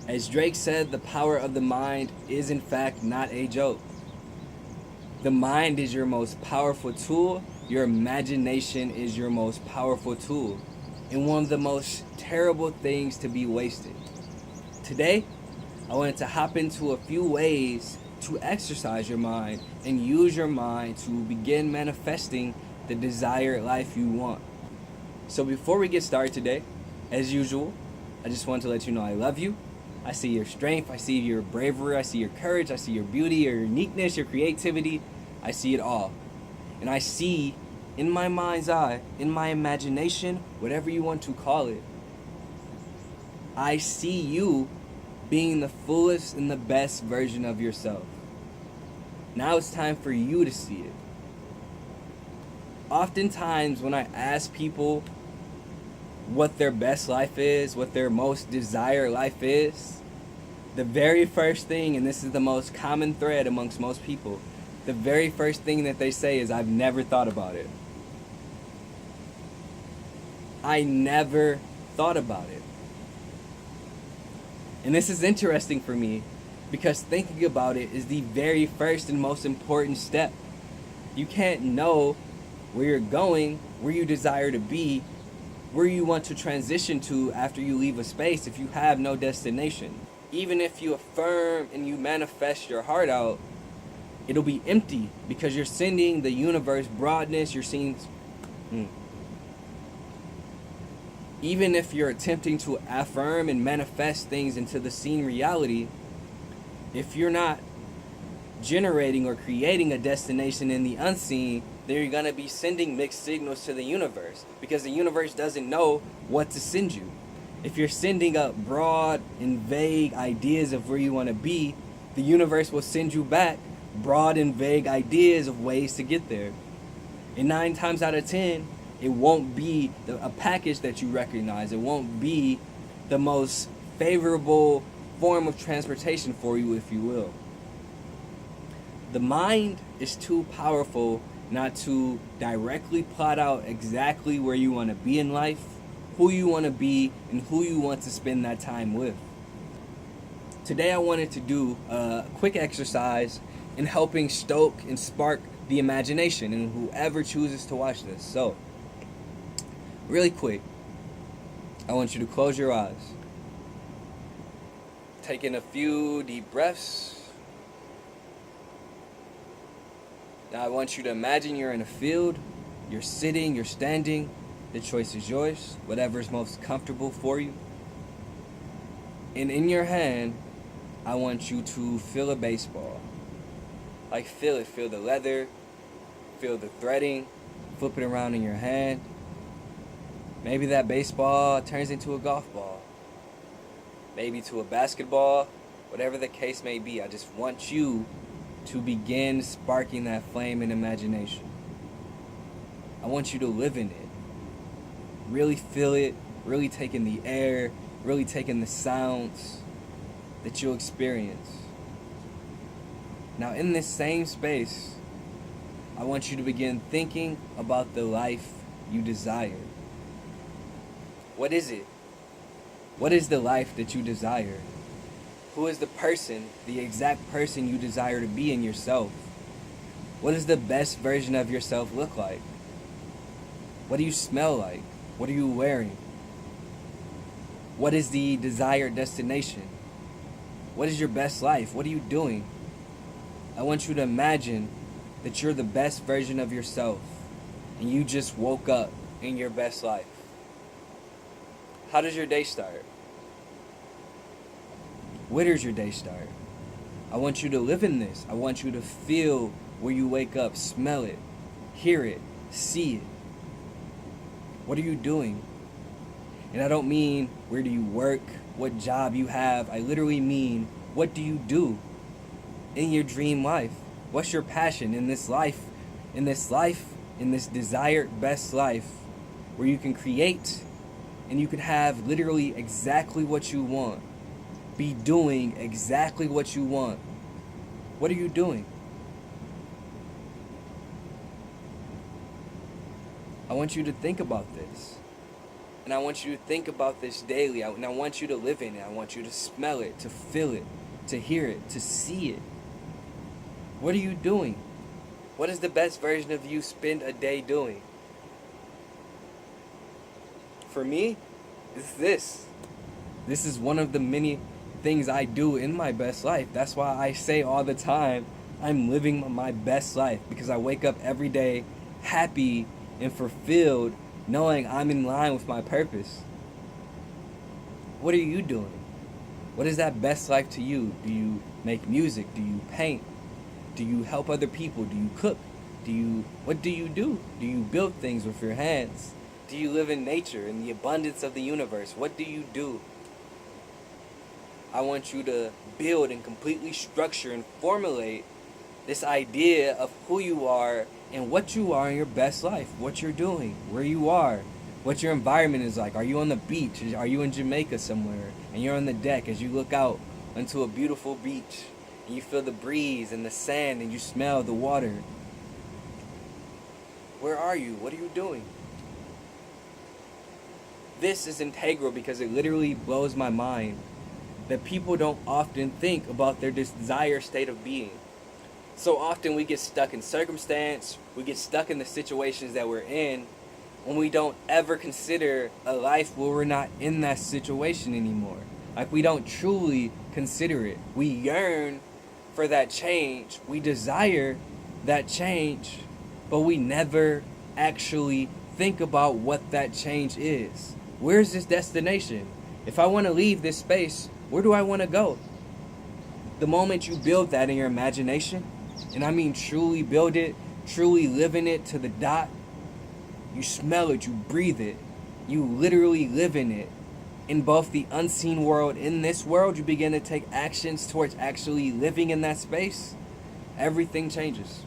As Drake said, the power of the mind is in fact not a joke. The mind is your most powerful tool. Your imagination is your most powerful tool. And one of the most terrible things to be wasted. Today, I wanted to hop into a few ways to exercise your mind and use your mind to begin manifesting the desired life you want. So before we get started today, as usual, I just want to let you know I love you. I see your strength, I see your bravery, I see your courage, I see your beauty, your uniqueness, your creativity. I see it all. And I see in my mind's eye, in my imagination, whatever you want to call it, I see you being the fullest and the best version of yourself. Now it's time for you to see it. Oftentimes when I ask people what their best life is, what their most desired life is, the very first thing, and this is the most common thread amongst most people, the very first thing that they say is, I've never thought about it. I never thought about it. And this is interesting for me because thinking about it is the very first and most important step. You can't know where you're going, where you desire to be, where you want to transition to after you leave a space if you have no destination. Even if you affirm and you manifest your heart out, it'll be empty because you're sending the universe broadness, you're seeing... Even if you're attempting to affirm and manifest things into the seen reality, if you're not generating or creating a destination in the unseen, then you're going to be sending mixed signals to the universe because the universe doesn't know what to send you. If you're sending up broad and vague ideas of where you want to be, the universe will send you back broad and vague ideas of ways to get there. And 9 times out of 10, it won't be a package that you recognize. It won't be the most favorable form of transportation for you, if you will. The mind is too powerful not to directly plot out exactly where you want to be in life, who you want to be, and who you want to spend that time with. Today I wanted to do a quick exercise in helping stoke and spark the imagination in whoever chooses to watch this. So, really quick, I want you to close your eyes. Take in a few deep breaths. Now I want you to imagine you're in a field. You're sitting, you're standing. The choice is yours, whatever's most comfortable for you. And in your hand, I want you to feel a baseball. Like feel it, feel the leather, feel the threading, flip it around in your hand. Maybe that baseball turns into a golf ball. Maybe to a basketball, whatever the case may be. I just want you to begin sparking that flame in imagination. I want you to live in it. Really feel it, really take in the air, really take in the sounds that you'll experience. Now in this same space, I want you to begin thinking about the life you desire. What is it? What is the life that you desire? Who is the person, the exact person you desire to be in yourself? What does the best version of yourself look like? What do you smell like? What are you wearing? What is the desired destination? What is your best life? What are you doing? I want you to imagine that you're the best version of yourself and you just woke up in your best life. How does your day start? Where does your day start? I want you to live in this. I want you to feel where you wake up, smell it, hear it, see it. What are you doing? And I don't mean where do you work, what job you have. I literally mean what do you do in your dream life? What's your passion in this life, in this desired best life where you can create and you can have literally exactly what you want. Be doing exactly what you want. What are you doing? I want you to think about this. And I want you to think about this daily. And I want you to live in it. I want you to smell it, to feel it, to hear it, to see it. What are you doing? What is the best version of you spend a day doing? For me, it's this. This is one of the many things I do in my best life. That's why I say all the time, I'm living my best life, because I wake up every day happy and fulfilled, knowing I'm in line with my purpose. What are you doing? What is that best life to you? Do you make music? Do you paint? Do you help other people? Do you cook? What do you do? Do you build things with your hands? Do you live in nature, in the abundance of the universe? What do you do? I want you to build and completely structure and formulate this idea of who you are and what you are in your best life, what you're doing, where you are, what your environment is like. Are you on the beach? Are you in Jamaica somewhere? And you're on the deck as you look out onto a beautiful beach and you feel the breeze and the sand and you smell the water. Where are you? What are you doing? This is integral because it literally blows my mind that people don't often think about their desired state of being. So often we get stuck in circumstance, we get stuck in the situations that we're in, when we don't ever consider a life where we're not in that situation anymore. Like, we don't truly consider it. We yearn for that change, we desire that change, but we never actually think about what that change is. Where's this destination? If I want to leave this space, where do I want to go? The moment you build that in your imagination, and I mean truly build it, truly live in it to the dot, you smell it, you breathe it, you literally live in it. In both the unseen world, in this world, you begin to take actions towards actually living in that space, everything changes.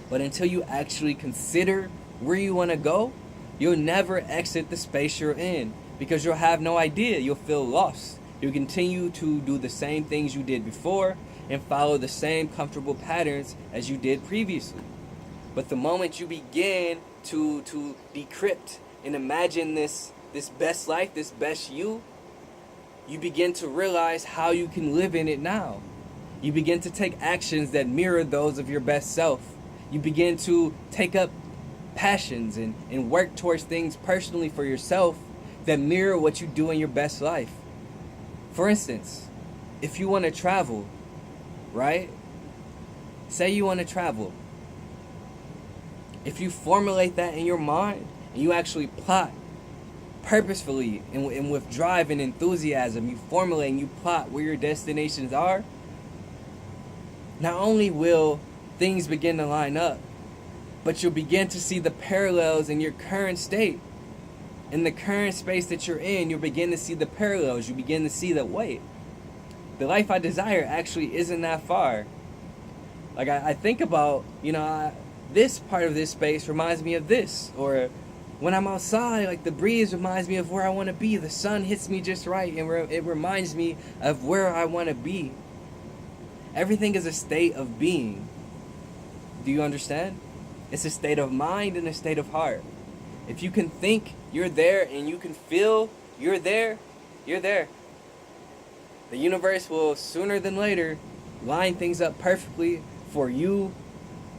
But until you actually consider where you want to go, you'll never exit the space you're in, because you'll have no idea. You'll feel lost. You'll continue to do the same things you did before and follow the same comfortable patterns as you did previously. But the moment you begin to decrypt and imagine this best life, this best you begin to realize how you can live in it now. You begin to take actions that mirror those of your best self. You begin to take up passions and work towards things personally for yourself that mirror what you do in your best life. For instance, if you want to travel, right? Say you want to travel. If you formulate that in your mind and you actually plot purposefully and with drive and enthusiasm, you formulate and you plot where your destinations are, not only will things begin to line up, but you'll begin to see the parallels in your current state. In the current space that you're in, you'll begin to see the parallels. You begin to see that, wait, the life I desire actually isn't that far. Like, I think about, this part of this space reminds me of this. Or when I'm outside, like, the breeze reminds me of where I want to be. The sun hits me just right, and it reminds me of where I want to be. Everything is a state of being. Do you understand? It's a state of mind and a state of heart. If you can think you're there and you can feel you're there, you're there. The universe will sooner than later line things up perfectly for you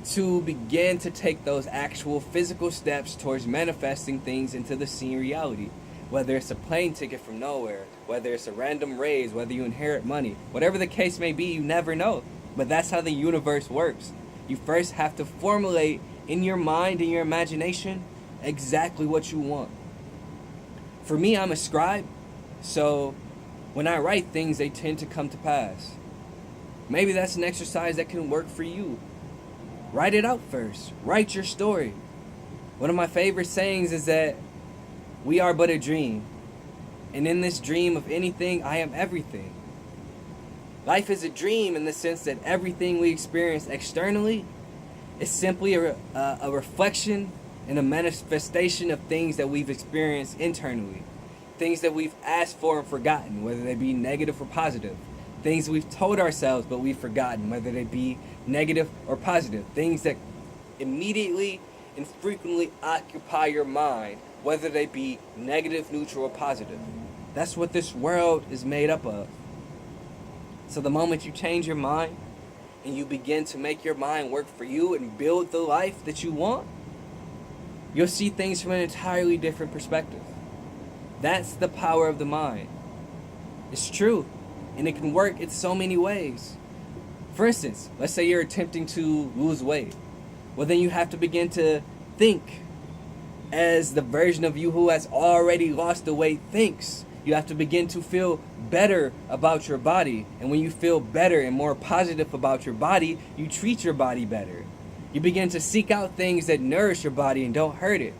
to begin to take those actual physical steps towards manifesting things into the seen reality. Whether it's a plane ticket from nowhere, whether it's a random raise, whether you inherit money, whatever the case may be, you never know. But that's how the universe works. You first have to formulate in your mind and your imagination exactly what you want. For me, I'm a scribe, so when I write things, they tend to come to pass. Maybe that's an exercise that can work for you. Write it out first. Write your story. One of my favorite sayings is that we are but a dream, and in this dream of anything, I am everything. Life is a dream in the sense that everything we experience externally is simply a reflection and a manifestation of things that we've experienced internally. Things that we've asked for and forgotten, whether they be negative or positive. Things we've told ourselves but we've forgotten, whether they be negative or positive. Things that immediately and frequently occupy your mind whether they be negative, neutral, or positive. That's what this world is made up of. So the moment you change your mind and you begin to make your mind work for you and build the life that you want, you'll see things from an entirely different perspective. That's the power of the mind. It's true, and it can work in so many ways. For instance, let's say you're attempting to lose weight. Well, then you have to begin to think as the version of you who has already lost the weight thinks. You have to begin to feel better about your body. And when you feel better and more positive about your body, you treat your body better. You begin to seek out things that nourish your body and don't hurt it.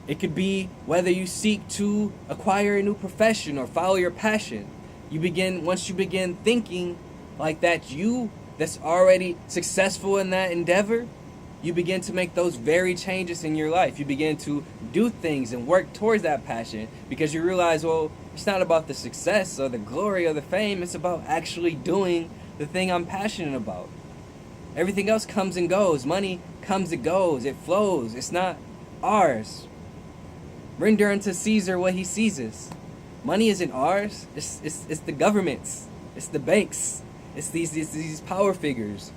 It could be whether you seek to acquire a new profession or follow your passion. Once you begin thinking like that, you that's already successful in that endeavor, you begin to make those very changes in your life. You begin to do things and work towards that passion because you realize, well, it's not about the success or the glory or the fame. It's about actually doing the thing I'm passionate about. Everything else comes and goes. Money comes and goes. It flows. It's not ours. Render unto Caesar what he seizes. Money isn't ours. It's the government's. It's the banks. It's these power figures.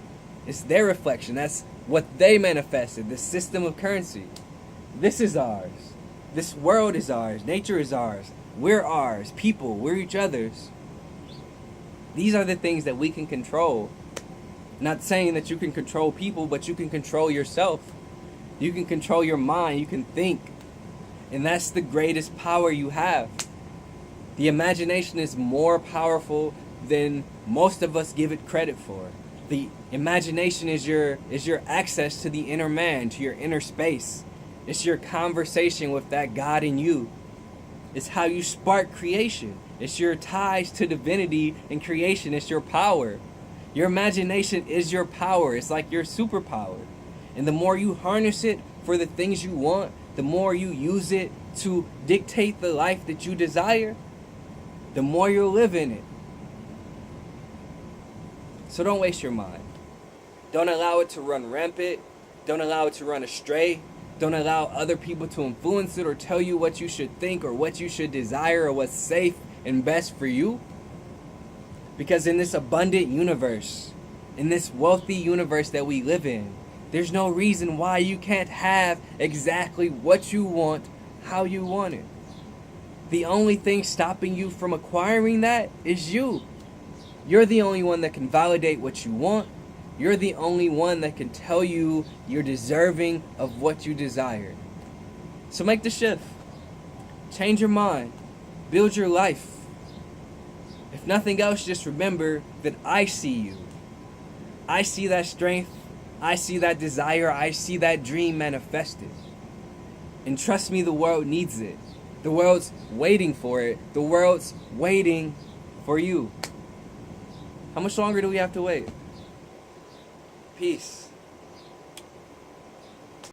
It's their reflection. That's what they manifested. The system of currency. This is ours. This world is ours. Nature is ours. We're ours. People. We're each other's. These are the things that we can control. Not saying that you can control people, but you can control yourself. You can control your mind. You can think. And that's the greatest power you have. The imagination is more powerful than most of us give it credit for. The imagination is your access to the inner man, to your inner space. It's your conversation with that God in you. It's how you spark creation. It's your ties to divinity and creation. It's your power. Your imagination is your power. It's like your superpower. And the more you harness it for the things you want, the more you use it to dictate the life that you desire, the more you'll live in it. So don't waste your mind. Don't allow it to run rampant. Don't allow it to run astray. Don't allow other people to influence it or tell you what you should think or what you should desire or what's safe and best for you. Because in this abundant universe, in this wealthy universe that we live in, there's no reason why you can't have exactly what you want, how you want it. The only thing stopping you from acquiring that is you. You're the only one that can validate what you want. You're the only one that can tell you you're deserving of what you desire. So make the shift. Change your mind. Build your life. If nothing else, just remember that I see you. I see that strength. I see that desire. I see that dream manifested. And trust me, the world needs it. The world's waiting for it. The world's waiting for you. How much longer do we have to wait? Peace.